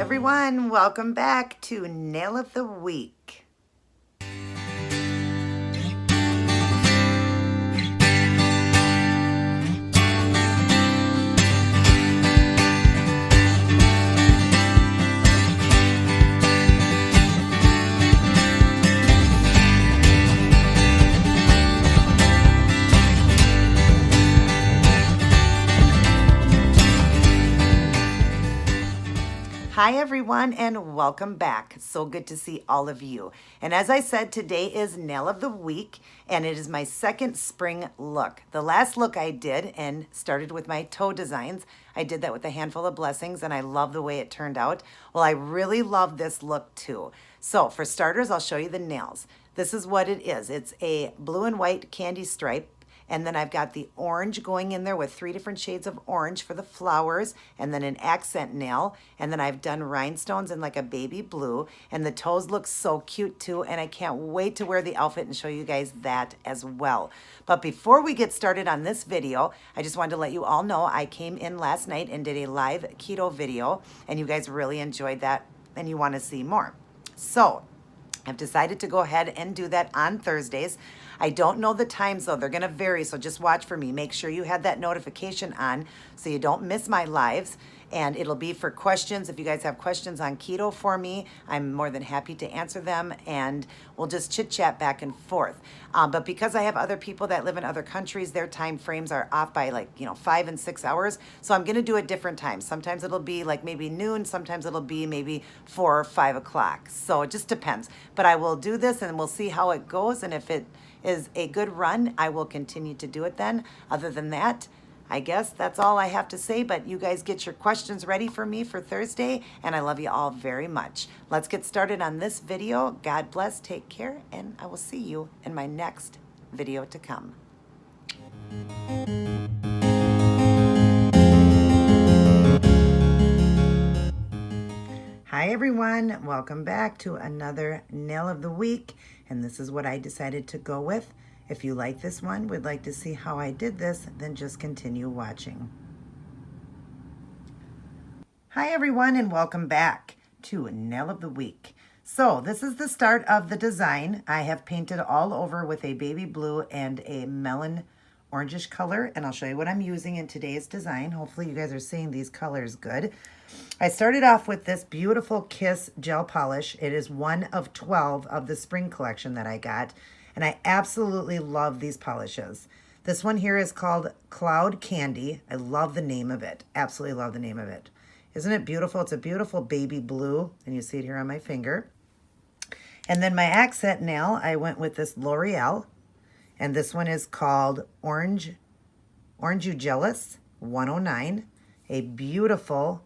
everyone, welcome back to Nail of the Week. Hi everyone and welcome back. So good to see all of you. And as I said, today is Nail of the Week and it is my second spring look. The last look I did and started with my toe designs. I did that with a handful of blessings and I love the way it turned out. Well, I really love this look too. So for starters, I'll show you the nails. This is what it is. It's a blue and white candy stripe. And then I've got the orange going in there with 3 different shades of orange for the flowers, and then an accent nail. And then I've done rhinestones in like a baby blue. And the toes look so cute too. And I can't wait to wear the outfit and show you guys that as well. But before we get started on this video, I just wanted to let you all know I came in last night and did a live keto video. And you guys really enjoyed that and you want to see more. So I've decided to go ahead and do that on Thursdays. I don't know the times though, they're gonna vary, so just watch for me. Make sure you have that notification on so you don't miss my lives. And it'll be for questions. If you guys have questions on keto for me, I'm more than happy to answer them and we'll just chit chat back and forth. But because I have other people that live in other countries, their time frames are off by 5 and 6 hours. So I'm gonna do it different times. Sometimes it'll be like maybe noon, sometimes it'll be maybe 4 or 5 o'clock. So it just depends. But I will do this and we'll see how it goes. And if it is a good run, I will continue to do it then. Other than that, I guess that's all I have to say, but you guys get your questions ready for me for Thursday, and I love you all very much. Let's get started on this video. God bless, take care, and I will see you in my next video to come. Hi everyone, welcome back to another Nail of the Week, and this is what I decided to go with. If you like this one, would like to see how I did this, then just continue watching. Hi everyone and welcome back to Nail of the Week. So this is the start of the design. I have painted all over with a baby blue and a melon orangish color, and I'll show you what I'm using in today's design. Hopefully you guys are seeing these colors good. I started off with this beautiful Kiss gel polish. It is one of 12 of the spring collection that I got. And I absolutely love these polishes. This one here is called Cloud Candy. I love the name of it. Absolutely love the name of it. Isn't it beautiful? It's a beautiful baby blue, and you see it here on my finger. And then my accent nail, I went with this L'Oreal, and this one is called Orange You Jealous 109, a beautiful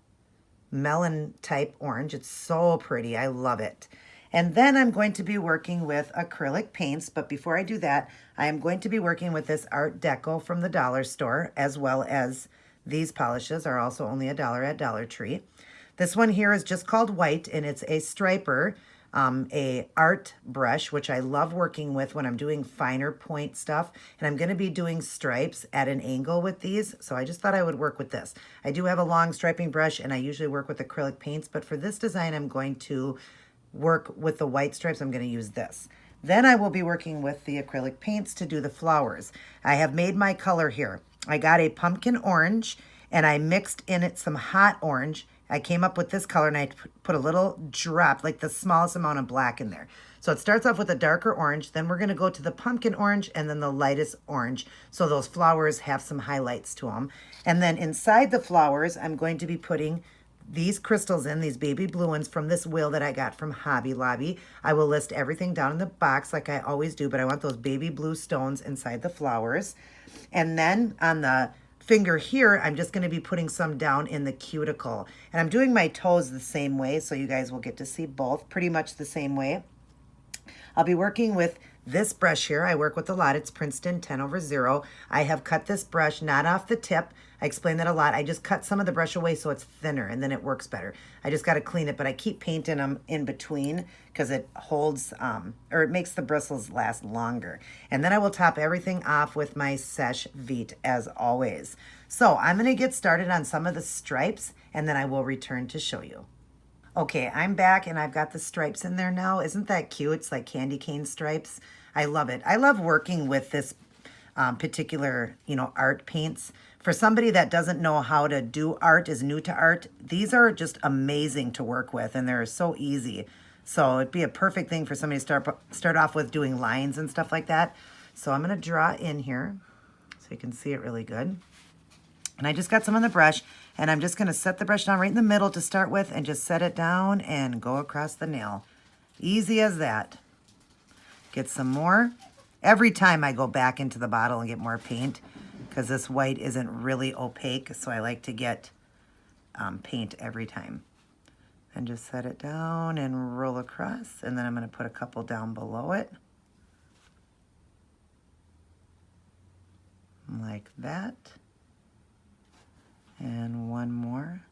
melon type orange. It's so pretty. I love it. And then I'm going to be working with acrylic paints, but before I do that, I am going to be working with this Art Deco from the dollar store, as well as these polishes are also only $1 at Dollar Tree. This one here is just called White, and it's a striper, a art brush, which I love working with when I'm doing finer point stuff. And I'm going to be doing stripes at an angle with these, so I just thought I would work with this. I do have a long striping brush, and I usually work with acrylic paints, but for this design, I'm going to work with the white stripes. I'm going to use this. Then I will be working with the acrylic paints to do the flowers. I have made my color here. I got a pumpkin orange and I mixed in it some hot orange. I came up with this color and I put a little drop, like the smallest amount of black in there. So it starts off with a darker orange, then we're going to go to the pumpkin orange and then the lightest orange. So those flowers have some highlights to them. And then inside the flowers, I'm going to be putting these crystals in, these baby blue ones from this wheel that I got from Hobby Lobby. I will list everything down in the box like I always do, but I want those baby blue stones inside the flowers. And then on the finger here, I'm just going to be putting some down in the cuticle. And I'm doing my toes the same way, so you guys will get to see both pretty much the same way. I'll be working with this brush here. I work with a lot. It's Princeton 10/0. I have cut this brush not off the tip. I explain that a lot. I just cut some of the brush away so it's thinner and then it works better. I just got to clean it, but I keep painting them in between because it holds, or it makes the bristles last longer. And then I will top everything off with my Seche Vite as always. So I'm going to get started on some of the stripes and then I will return to show you. Okay, I'm back and I've got the stripes in there now. Isn't that cute? It's like candy cane stripes. I love it. I love working with this particular, art paints. For somebody that doesn't know how to do art, is new to art, these are just amazing to work with and they're so easy. So it'd be a perfect thing for somebody to start off with doing lines and stuff like that. So I'm gonna draw in here so you can see it really good. And I just got some on the brush, and I'm just gonna set the brush down right in the middle to start with and just set it down and go across the nail. Easy as that. Get some more. Every time I go back into the bottle and get more paint, because this white isn't really opaque, so I like to get paint every time. And just set it down and roll across, and then I'm gonna put a couple down below it. Like that. And one more,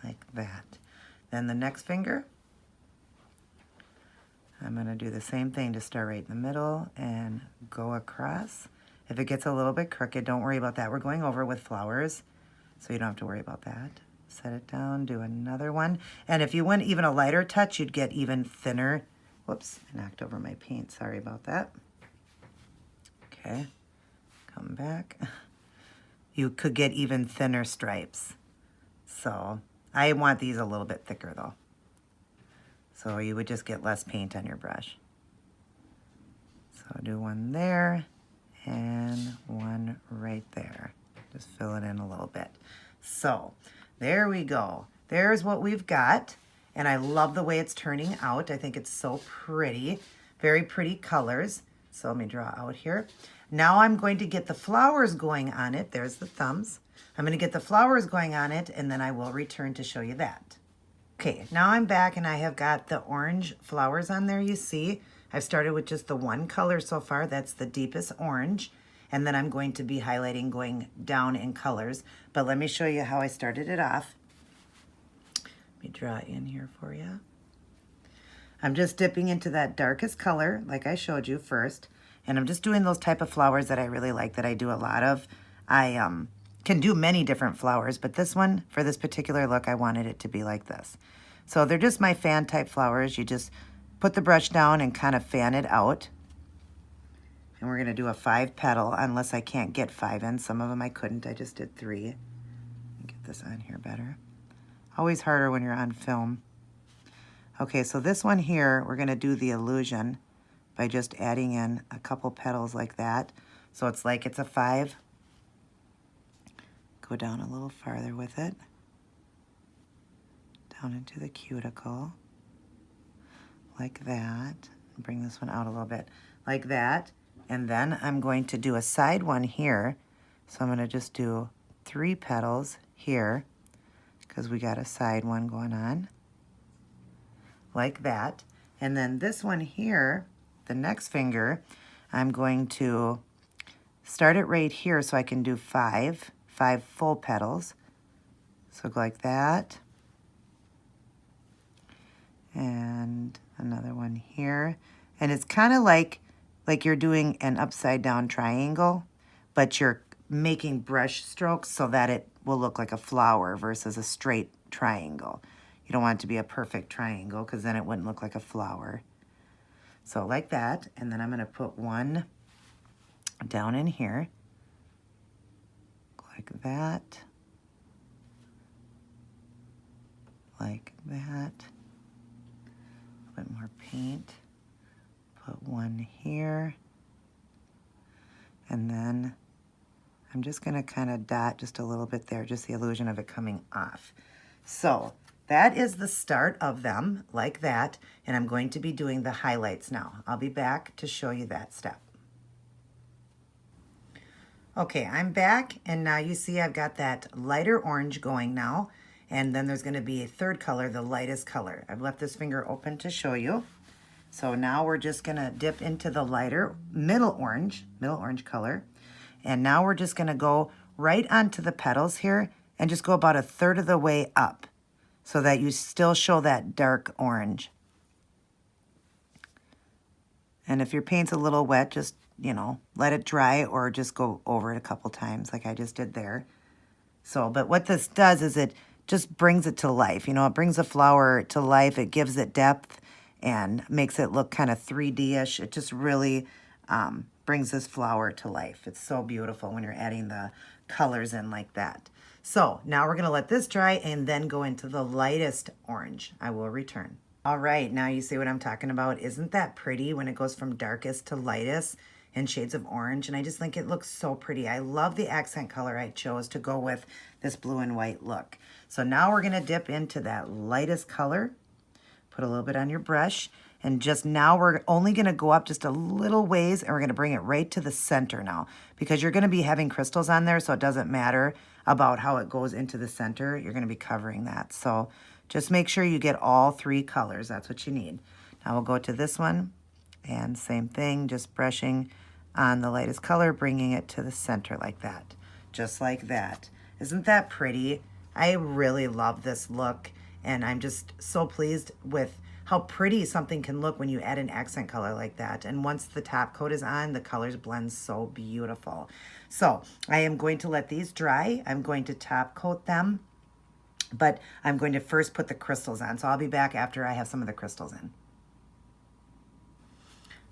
like that. Then the next finger, I'm gonna do the same thing to start right in the middle and go across. If it gets a little bit crooked, don't worry about that. We're going over with flowers, so you don't have to worry about that. Set it down, do another one. And if you went even a lighter touch, you'd get even thinner. Whoops, I knocked over my paint, sorry about that. Okay, come back. You could get even thinner stripes. So I want these a little bit thicker though. So you would just get less paint on your brush. So do one there and one right there. Just fill it in a little bit. So there we go. There's what we've got. And I love the way it's turning out. I think it's so pretty. Very pretty colors. So let me draw out here. Now I'm going to get the flowers going on it. There's the thumbs. I'm going to get the flowers going on it, and then I will return to show you that. Okay, now I'm back and I have got the orange flowers on there, you see. I've started with just the one color so far. That's the deepest orange. And then I'm going to be highlighting going down in colors. But let me show you how I started it off. Let me draw in here for you. I'm just dipping into that darkest color like I showed you first. And I'm just doing those type of flowers that I really like, that I do a lot of. I can do many different flowers, but this one, for this particular look, I wanted it to be like this. So they're just my fan type flowers. You just put the brush down and kind of fan it out. And we're gonna do a 5 petal, unless I can't get 5 in. Some of them I couldn't, I just did 3. Get this on here better. Always harder when you're on film. Okay, so this one here, we're gonna do the illusion by just adding in a couple petals like that. So it's like it's a 5. Go down a little farther with it. Down into the cuticle. Like that. Bring this one out a little bit. Like that. And then I'm going to do a side one here. So I'm gonna just do 3 petals here, because we got a side one going on. Like that. And then this one here, the next finger, I'm going to start it right here so I can do 5 full petals. So go like that. And another one here. And it's kind of like you're doing an upside down triangle, but you're making brush strokes so that it will look like a flower versus a straight triangle. You don't want it to be a perfect triangle, because then it wouldn't look like a flower. So like that, and then I'm gonna put one down in here, like that, like that. A bit more paint. Put one here, and then I'm just gonna kind of dot just a little bit there, just the illusion of it coming off. So that is the start of them, like that, and I'm going to be doing the highlights now. I'll be back to show you that step. Okay, I'm back, and now you see I've got that lighter orange going now, and then there's gonna be a third color, the lightest color. I've left this finger open to show you. So now we're just gonna dip into the lighter middle orange color, and now we're just gonna go right onto the petals here and just go about 1/3 of the way up, so that you still show that dark orange. And if your paint's a little wet, just, let it dry, or just go over it a couple times like I just did there. So, but what this does is it just brings it to life. You know, it brings the flower to life. It gives it depth and makes it look kind of 3D-ish. It just really brings this flower to life. It's so beautiful when you're adding the colors in like that. So now we're gonna let this dry and then go into the lightest orange. I will return. All right, now you see what I'm talking about. Isn't that pretty when it goes from darkest to lightest in shades of orange? And I just think it looks so pretty. I love the accent color I chose to go with this blue and white look. So now we're gonna dip into that lightest color. Put a little bit on your brush. And just now we're only gonna go up just a little ways and we're gonna bring it right to the center now because you're gonna be having crystals on there, so it doesn't matter about how it goes into the center. You're gonna be covering that. So just make sure you get all 3 colors. That's what you need. Now we'll go to this one and same thing, just brushing on the lightest color, bringing it to the center like that, just like that. Isn't that pretty? I really love this look and I'm just so pleased with how pretty something can look when you add an accent color like that. And once the top coat is on, the colors blend so beautiful. So I am going to let these dry. I'm going to top coat them, but I'm going to first put the crystals on. So I'll be back after I have some of the crystals in.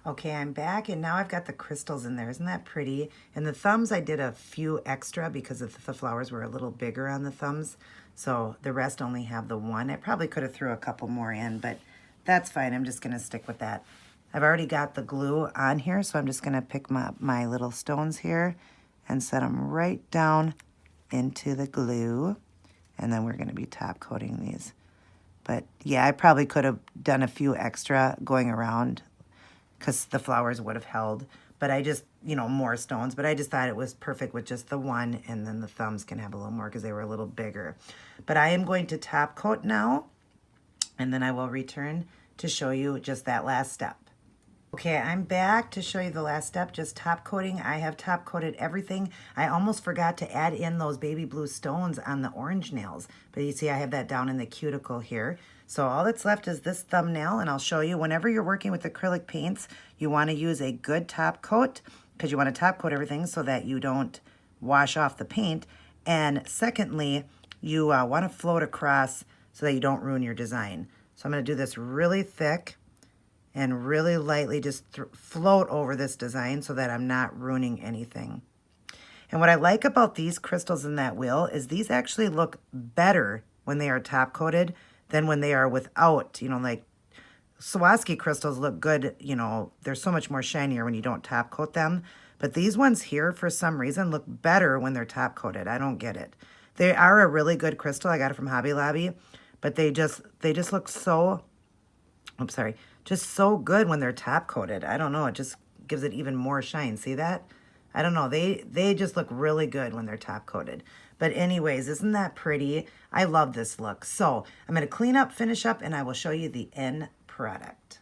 Okay, I'm back and now I've got the crystals in there. Isn't that pretty? And the thumbs, I did a few extra because the flowers were a little bigger on the thumbs. So the rest only have the 1. I probably could have threw a couple more in, but that's fine. I'm just gonna stick with that. I've already got the glue on here, so I'm just gonna pick my little stones here and set them right down into the glue. And then we're gonna be top coating these. But yeah, I probably could have done a few extra going around because the flowers would have held. But I just, you know, more stones. But I just thought it was perfect with just the 1, and then the thumbs can have a little more because they were a little bigger. But I am going to top coat now, and then I will return to show you just that last step. Okay, I'm back to show you the last step, just top coating. I have top coated everything. I almost forgot to add in those baby blue stones on the orange nails, but you see I have that down in the cuticle here. So all that's left is this thumbnail, and I'll show you whenever you're working with acrylic paints, you want to use a good top coat because you want to top coat everything so that you don't wash off the paint. And secondly, you want to float across so that you don't ruin your design. So I'm going to do this really thick and really lightly just float over this design so that I'm not ruining anything. And what I like about these crystals in that wheel is these actually look better when they are top coated than when they are without. You know, like Swarovski crystals look good, you know, they're so much more shinier when you don't top coat them. But these ones here, for some reason, look better when they're top coated. I don't get it. They are a really good crystal. I got it from Hobby Lobby, but they just look so, I'm sorry, just so good when they're top coated. I don't know, it just gives it even more shine. See that? I don't know, they just look really good when they're top coated. But anyways, isn't that pretty? I love this look. So I'm gonna clean up, finish up, and I will show you the end product.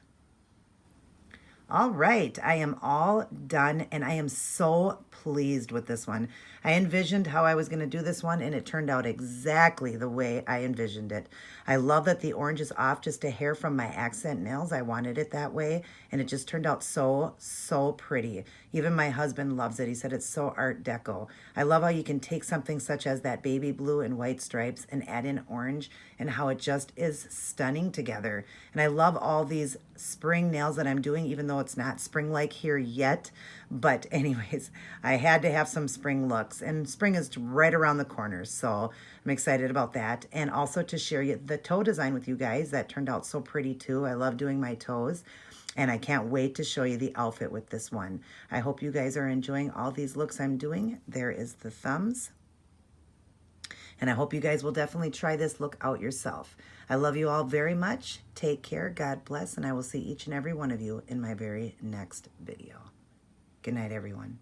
All right, I am all done and I am so pleased with this one. I envisioned how I was going to do this one and it turned out exactly the way I envisioned it. I love that the orange is off just a hair from my accent nails. I wanted it that way and it just turned out so, so pretty. Even my husband loves it. He said it's so Art Deco. I love how you can take something such as that baby blue and white stripes and add in orange and how it just is stunning together. And I love all these spring nails that I'm doing, even though it's not spring-like here yet. But anyways, I had to have some spring looks and spring is right around the corner. So I'm excited about that. And also to share the toe design with you guys. That turned out so pretty too. I love doing my toes. And I can't wait to show you the outfit with this one. I hope you guys are enjoying all these looks I'm doing. There is the thumbs. And I hope you guys will definitely try this look out yourself. I love you all very much. Take care. God bless. And I will see each and every one of you in my very next video. Good night, everyone.